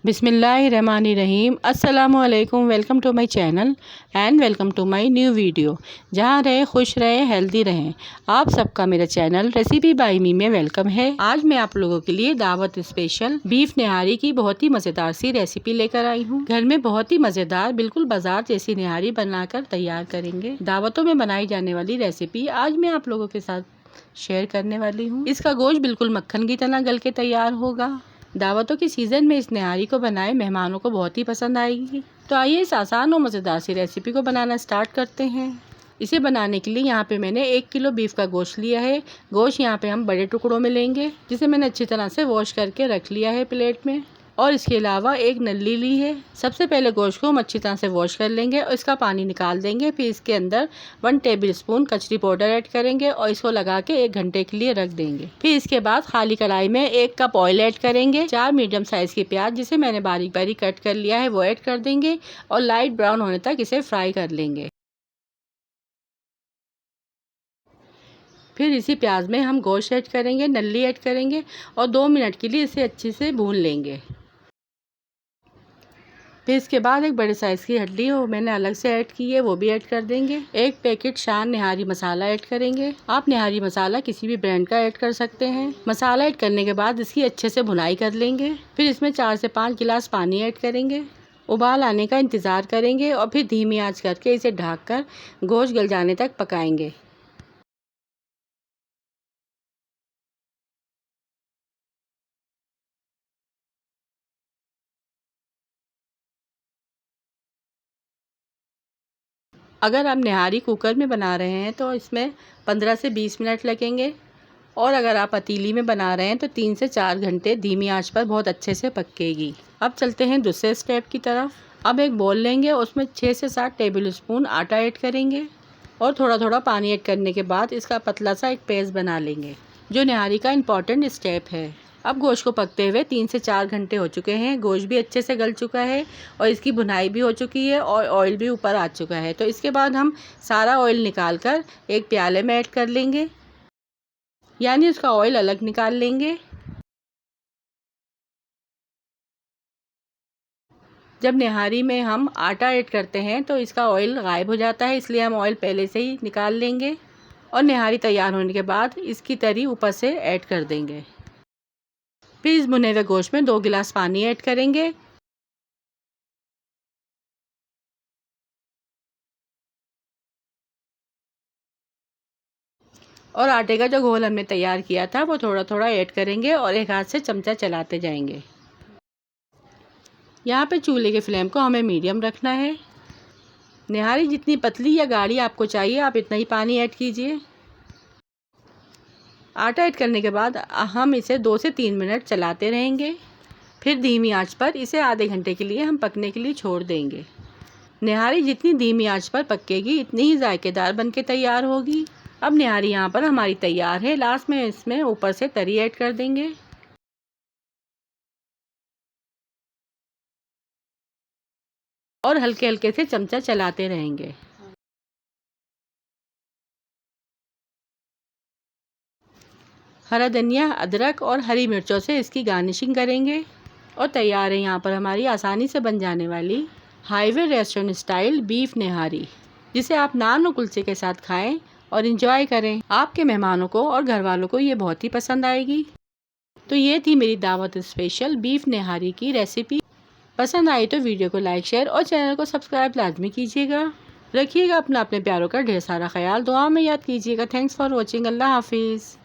बिस्मिल्लाहिर्रहमानिर्रहीम। अस्सलामुअलैकुम। Welcome to my channel and welcome to my new video. जहाँ रहे खुश रहे हेल्दी रहें, आप सबका मेरा चैनल रेसिपी बाय मी में वेलकम है। आज मैं आप लोगों के लिए दावत स्पेशल बीफ निहारी की बहुत ही मज़ेदार सी रेसिपी लेकर आई हूँ। घर में बहुत ही मज़ेदार बिल्कुल बाजार जैसी निहारी बनाकर तैयार करेंगे। दावतों में बनाई जाने वाली रेसिपी आज मैं आप लोगों के साथ शेयर करने वाली हूँ। इसका गोश्त बिल्कुल मक्खन की तरह गल के तैयार होगा। दावतों के सीज़न में इस निहारी को बनाए मेहमानों को बहुत ही पसंद आएगी। तो आइए इस आसान और मज़ेदार सी रेसिपी को बनाना स्टार्ट करते हैं। इसे बनाने के लिए यहाँ पे मैंने 1 किलो बीफ का गोश्त लिया है। गोश्त यहाँ पे हम बड़े टुकड़ों में लेंगे, जिसे मैंने अच्छी तरह से वॉश करके रख लिया है प्लेट में। और इसके अलावा एक नल्ली ली है। सबसे पहले गोश्त को हम अच्छी तरह से वॉश कर लेंगे और इसका पानी निकाल देंगे। फिर इसके अंदर 1 टेबलस्पून कचरी पाउडर ऐड करेंगे और इसको लगा के 1 घंटे के लिए रख देंगे। फिर इसके बाद खाली कढ़ाई में 1 कप ऑयल ऐड करेंगे। 4 मीडियम साइज की प्याज जिसे मैंने बारीक बारीक कट कर लिया है वो ऐड कर देंगे और लाइट ब्राउन होने तक इसे फ्राई कर लेंगे। फिर इसी प्याज में हम गोश्त ऐड करेंगे, नल्ली ऐड करेंगे और 2 मिनट के लिए इसे अच्छे से भून लेंगे। फिर इसके बाद एक बड़े साइज़ की हड्डी वो मैंने अलग से ऐड की है, वो भी ऐड कर देंगे। 1 पैकेट शान निहारी मसाला ऐड करेंगे। आप निहारी मसाला किसी भी ब्रांड का ऐड कर सकते हैं। मसाला ऐड करने के बाद इसकी अच्छे से भुनाई कर लेंगे। फिर इसमें 4 से 5 गिलास पानी ऐड करेंगे। उबाल आने का इंतज़ार करेंगे और फिर धीमी आंच करके इसे ढककर गोश्त गल जाने तक पकाएंगे। अगर आप निहारी कुकर में बना रहे हैं तो इसमें 15 से 20 मिनट लगेंगे और अगर आप पतीली में बना रहे हैं तो 3 से 4 घंटे धीमी आंच पर बहुत अच्छे से पकेगी। अब चलते हैं दूसरे स्टेप की तरफ। अब एक बोल लेंगे, उसमें 6 से 7 टेबलस्पून आटा ऐड करेंगे और थोड़ा थोड़ा पानी ऐड करने के बाद इसका पतला सा एक पेस्ट बना लेंगे, जो निहारी का इम्पॉर्टेंट स्टेप है। अब गोश्त को पकते हुए 3 से 4 घंटे हो चुके हैं। गोश्त भी अच्छे से गल चुका है और इसकी भुनाई भी हो चुकी है और ऑयल भी ऊपर आ चुका है। तो इसके बाद हम सारा ऑयल निकाल कर एक प्याले में ऐड कर लेंगे, यानी उसका ऑयल अलग निकाल लेंगे। जब निहारी में हम आटा ऐड करते हैं तो इसका ऑयल गायब हो जाता है, इसलिए हम ऑयल पहले से ही निकाल लेंगे और निहारी तैयार होने के बाद इसकी तरी ऊपर से ऐड कर देंगे। फिर इस भुने हुए गोश्त में 2 गिलास पानी ऐड करेंगे और आटे का जो घोल हमने तैयार किया था वो थोड़ा थोड़ा ऐड करेंगे और एक हाथ से चमचा चलाते जाएंगे। यहाँ पे चूल्हे के फ्लेम को हमें मीडियम रखना है। निहारी जितनी पतली या गाढ़ी आपको चाहिए आप इतना ही पानी ऐड कीजिए। आटा ऐड करने के बाद हम इसे 2 से 3 मिनट चलाते रहेंगे। फिर धीमी आंच पर इसे आधे घंटे के लिए हम पकने के लिए छोड़ देंगे। निहारी जितनी धीमी आंच पर पकेगी इतनी ही जायकेदार बनके तैयार होगी। अब निहारी यहाँ पर हमारी तैयार है। लास्ट में इसमें ऊपर से तरी ऐड कर देंगे और हल्के हल्के से चमचा चलाते रहेंगे। हरा धनिया, अदरक और हरी मिर्चों से इसकी गार्निशिंग करेंगे और तैयार है यहाँ पर हमारी आसानी से बन जाने वाली हाईवे रेस्टोरेंट स्टाइल बीफ निहारी, जिसे आप नान और कुलचे के साथ खाएं और इंजॉय करें। आपके मेहमानों को और घर वालों को ये बहुत ही पसंद आएगी। तो ये थी मेरी दावत स्पेशल बीफ निहारी की रेसिपी। पसंद आई तो वीडियो को लाइक, शेयर और चैनल को सब्सक्राइब लाजमी कीजिएगा। रखिएगा अपने प्यारों का ढेर सारा ख्याल। दुआ में याद कीजिएगा। Thanks for watching. अल्लाह हाफिज़।